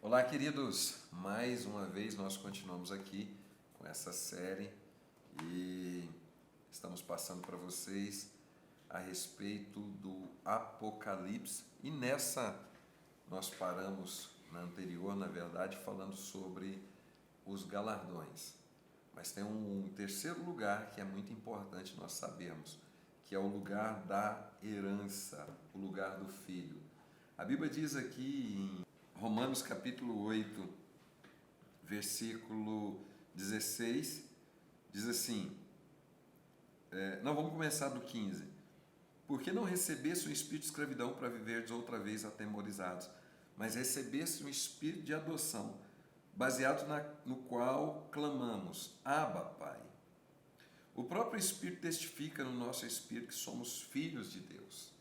Olá, queridos! Mais uma vez nós continuamos aqui com essa série e estamos passando para vocês a respeito do Apocalipse. E nessa nós paramos na anterior, na verdade, falando sobre os galardões. Mas tem um terceiro lugar que é muito importante nós sabermos, que é o lugar da herança, o lugar do filho. A Bíblia diz aqui em Romanos capítulo 8, versículo 16, diz assim, vamos começar do 15. Porque não recebesse um espírito de escravidão para viverdes outra vez atemorizados, mas recebesse um espírito de adoção, baseado no qual clamamos, Abba, Pai. O próprio Espírito testifica no nosso espírito que somos filhos de Deus.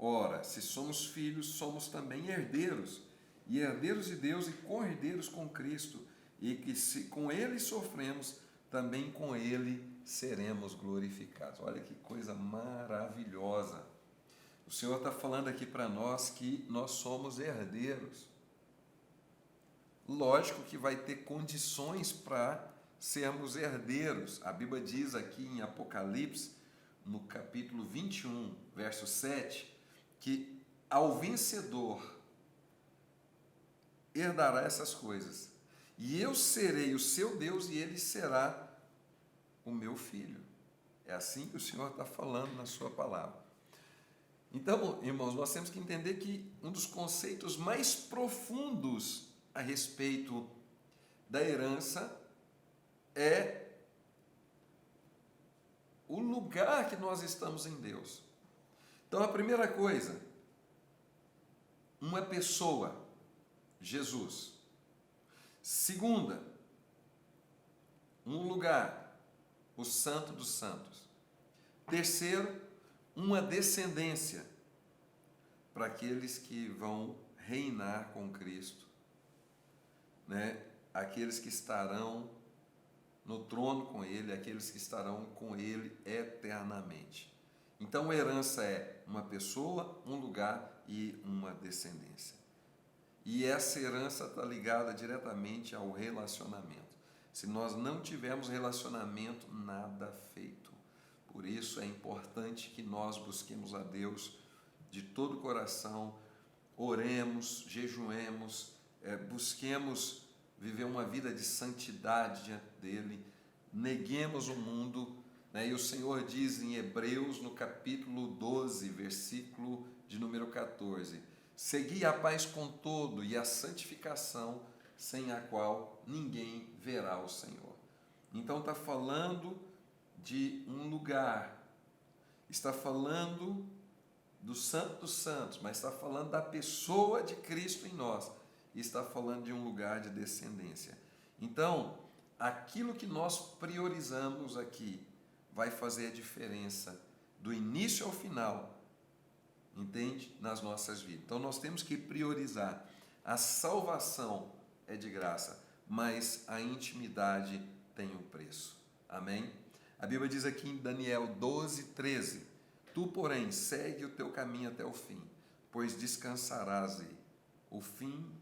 Ora, se somos filhos, somos também herdeiros, e herdeiros de Deus e co-herdeiros com Cristo, e que se com Ele sofremos, também com Ele seremos glorificados. Olha que coisa maravilhosa! O Senhor está falando aqui para nós que nós somos herdeiros. Lógico que vai ter condições para sermos herdeiros. A Bíblia diz aqui em Apocalipse, no capítulo 21, verso 7, que ao vencedor herdará essas coisas, e eu serei o seu Deus e ele será o meu filho. É assim que o Senhor está falando na sua palavra. Então, irmãos, nós temos que entender que um dos conceitos mais profundos a respeito da herança é o lugar que nós estamos em Deus. Então, a primeira coisa, uma pessoa, Jesus. Segunda, um lugar, o Santo dos Santos. Terceiro, uma descendência para aqueles que vão reinar com Cristo, né? Aqueles que estarão no trono com Ele, aqueles que estarão com Ele eternamente. Então, a herança é uma pessoa, um lugar e uma descendência. E essa herança está ligada diretamente ao relacionamento. Se nós não tivermos relacionamento, nada feito. Por isso é importante que nós busquemos a Deus de todo o coração, oremos, jejuemos, busquemos viver uma vida de santidade diante dEle, neguemos o mundo, né? E o Senhor diz em Hebreus, no capítulo 12, versículo de número 14, segui a paz com todo e a santificação, sem a qual ninguém verá o Senhor. Então está falando de um lugar, está falando do Santo dos Santos, mas está falando da pessoa de Cristo em nós, e está falando de um lugar de descendência. Então, aquilo que nós priorizamos aqui vai fazer a diferença do início ao final, entende? Nas nossas vidas. Então, nós temos que priorizar. A salvação é de graça, mas a intimidade tem um preço. Amém? A Bíblia diz aqui em Daniel 12, 13, tu, porém, segue o teu caminho até o fim, pois descansarás e o fim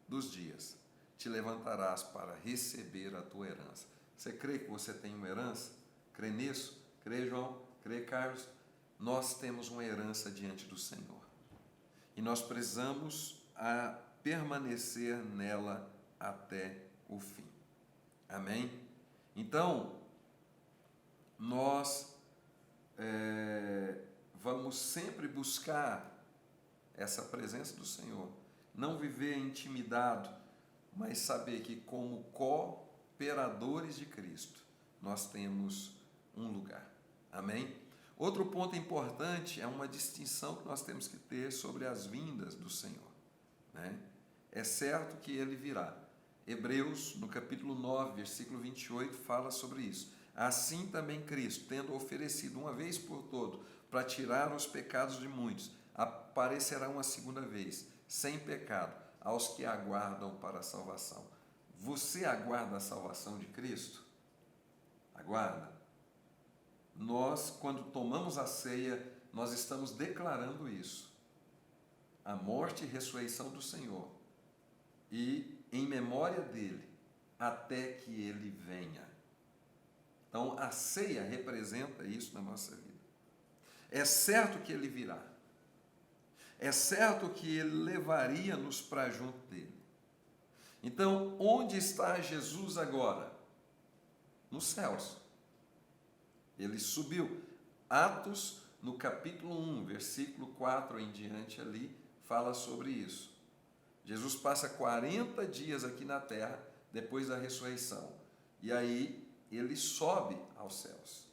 dos dias te levantarás para receber a tua herança. Você crê que você tem uma herança? Crê nisso? Crê, João? Crê, Carlos? Nós temos uma herança diante do Senhor. E nós precisamos permanecer nela até o fim. Amém? Então, nós vamos sempre buscar essa presença do Senhor. Não viver intimidado, mas saber que como cooperadores de Cristo, nós temos um lugar. Amém? Outro ponto importante é uma distinção que nós temos que ter sobre as vindas do Senhor, né? É certo que Ele virá. Hebreus, no capítulo 9, versículo 28, fala sobre isso. Assim também Cristo, tendo oferecido uma vez por todo, para tirar os pecados de muitos, aparecerá uma segunda vez, sem pecado, aos que aguardam para a salvação. Você aguarda a salvação de Cristo? Aguarda. Nós, quando tomamos a ceia, nós estamos declarando isso. A morte e ressurreição do Senhor. e em memória dele, até que ele venha. Então, a ceia representa isso na nossa vida. É certo que ele virá. É certo que ele levaria-nos para junto dele. Então, onde está Jesus agora? Nos céus. Ele subiu. Atos, no capítulo 1, versículo 4 em diante ali, fala sobre isso. Jesus passa 40 dias aqui na terra, depois da ressurreição. E aí, ele sobe aos céus.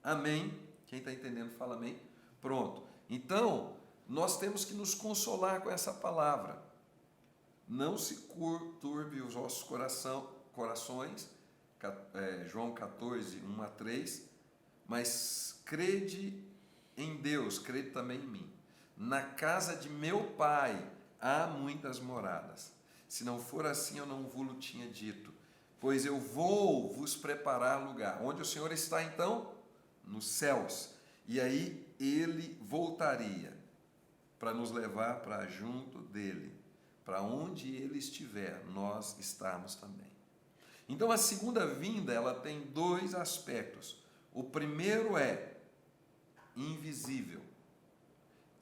Amém? Quem está entendendo, fala amém. Pronto. Então, nós temos que nos consolar com essa palavra. Não se turbe os vossos corações, João 14, 1 a 3, mas crede em Deus, crede também em mim. Na casa de meu Pai há muitas moradas. Se não for assim, eu não vos tinha dito, pois eu vou vos preparar lugar. Onde o Senhor está, então? Nos céus. E aí ele voltaria para nos levar para junto dele. Para onde ele estiver, nós estamos também. Então, a segunda vinda, ela tem dois aspectos. O primeiro é invisível,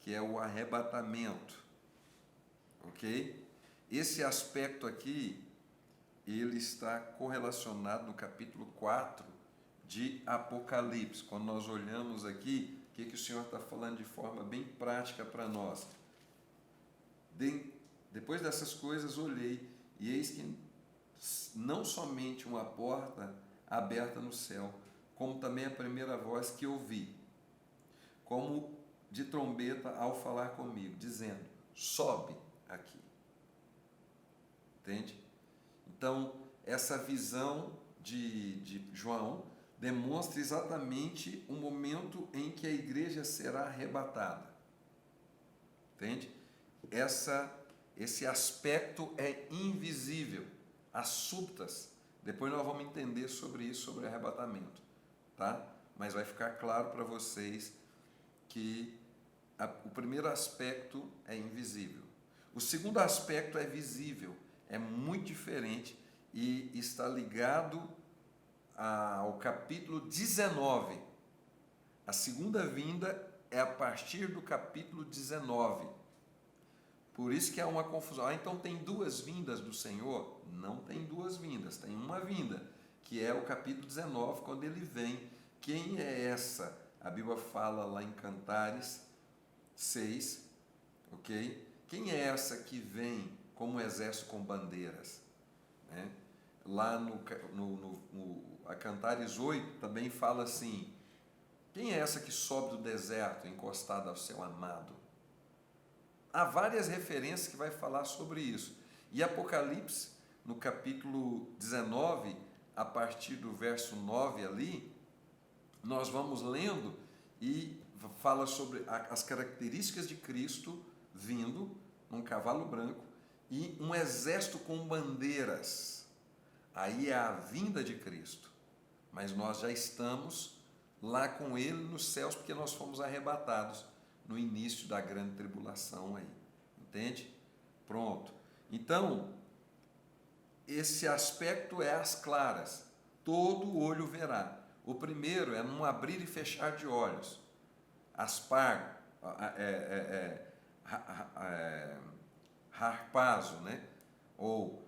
que é o arrebatamento, ok? Esse aspecto aqui, ele está correlacionado no capítulo 4 de Apocalipse. Quando nós olhamos aqui, o que o Senhor está falando de forma bem prática para nós? Depois dessas coisas, olhei, e eis que não somente uma porta aberta no céu, como também a primeira voz que ouvi, como de trombeta ao falar comigo, dizendo, sobe aqui. Entende? Então, essa visão de João demonstra exatamente o momento em que a igreja será arrebatada. Entende? Esse aspecto é invisível, as súbitas. Depois nós vamos entender sobre isso, sobre arrebatamento, tá? Mas vai ficar claro para vocês que o primeiro aspecto é invisível. O segundo aspecto é visível, é muito diferente e está ligado ao capítulo 19. A segunda vinda é a partir do capítulo 19. Por isso que há uma confusão. Então tem duas vindas do Senhor? Não tem duas vindas, tem uma vinda, que é o capítulo 19, quando ele vem. Quem é essa? A Bíblia fala lá em Cantares 6, ok? Quem é essa que vem como um exército com bandeiras? Né? Lá a Cantares 8 também fala assim, quem é essa que sobe do deserto encostada ao seu amado? Há várias referências que vai falar sobre isso. E Apocalipse, no capítulo 19, a partir do verso 9 ali, nós vamos lendo e fala sobre as características de Cristo vindo num cavalo branco e um exército com bandeiras. Aí é a vinda de Cristo. Mas nós já estamos lá com Ele nos céus, porque nós fomos arrebatados no início da grande tribulação aí, entende? Pronto. Então, esse aspecto é as claras, todo olho verá. O primeiro é num abrir e fechar de olhos, aspar, harpazo, né? Ou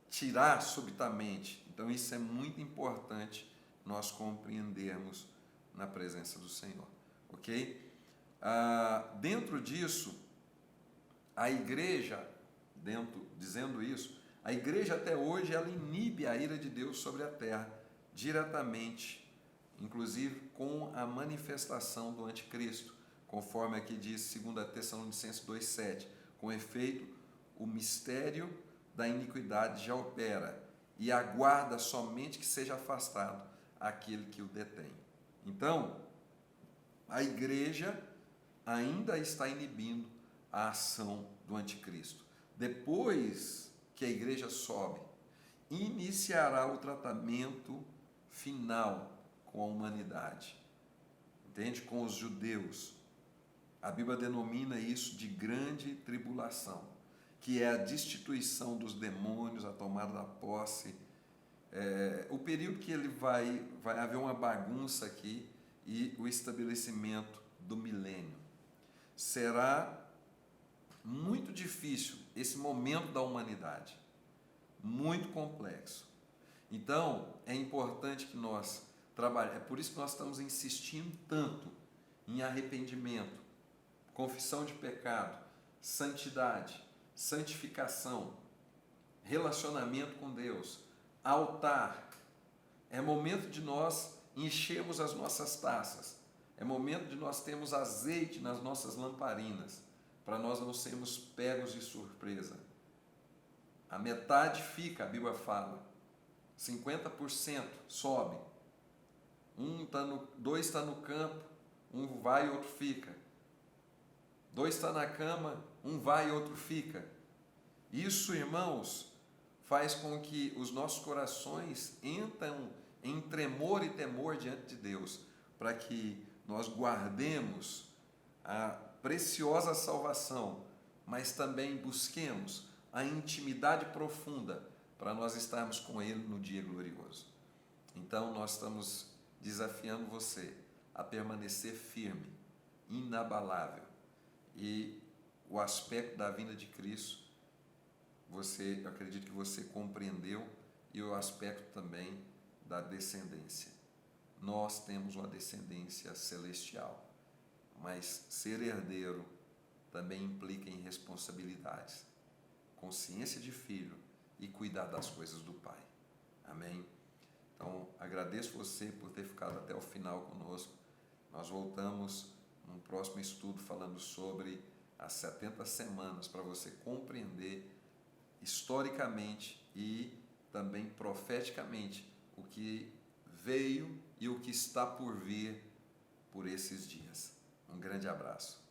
tirar subitamente. Então, isso é muito importante nós compreendermos na presença do Senhor, ok? Dentro disso, a igreja, dizendo isso, a igreja até hoje ela inibe a ira de Deus sobre a terra diretamente, inclusive com a manifestação do anticristo, conforme aqui diz 2 Tessalonicenses 2,7, com efeito, o mistério da iniquidade já opera e aguarda somente que seja afastado aquele que o detém. Então, a igreja ainda está inibindo a ação do anticristo. Depois que a igreja sobe, iniciará o tratamento final com a humanidade. Entende? Com os judeus. A Bíblia denomina isso de grande tribulação, que é a destituição dos demônios, a tomada da posse, o período que ele vai haver uma bagunça aqui e o estabelecimento do milênio. Será muito difícil esse momento da humanidade, muito complexo. Então, é importante que nós trabalhemos, é por isso que nós estamos insistindo tanto em arrependimento, confissão de pecado, santidade, santificação, relacionamento com Deus, altar. É momento de nós enchermos as nossas taças, é momento de nós termos azeite nas nossas lamparinas, para nós não sermos pegos de surpresa. A metade fica, a Bíblia fala, 50% sobe, dois está no campo, um vai e outro fica, dois está na cama, um vai e outro fica. Isso, irmãos, faz com que os nossos corações entrem em tremor e temor diante de Deus, para que nós guardemos a preciosa salvação, mas também busquemos a intimidade profunda para nós estarmos com Ele no dia glorioso. Então, nós estamos desafiando você a permanecer firme, inabalável. E o aspecto da vinda de Cristo, eu acredito que você compreendeu, e o aspecto também da descendência. Nós temos uma descendência celestial, mas ser herdeiro também implica em responsabilidades, consciência de filho e cuidar das coisas do Pai. Amém? Então, agradeço você por ter ficado até o final conosco. Nós voltamos num próximo estudo falando sobre as 70 semanas, para você compreender historicamente e também profeticamente o que veio e o que está por vir por esses dias. Um grande abraço.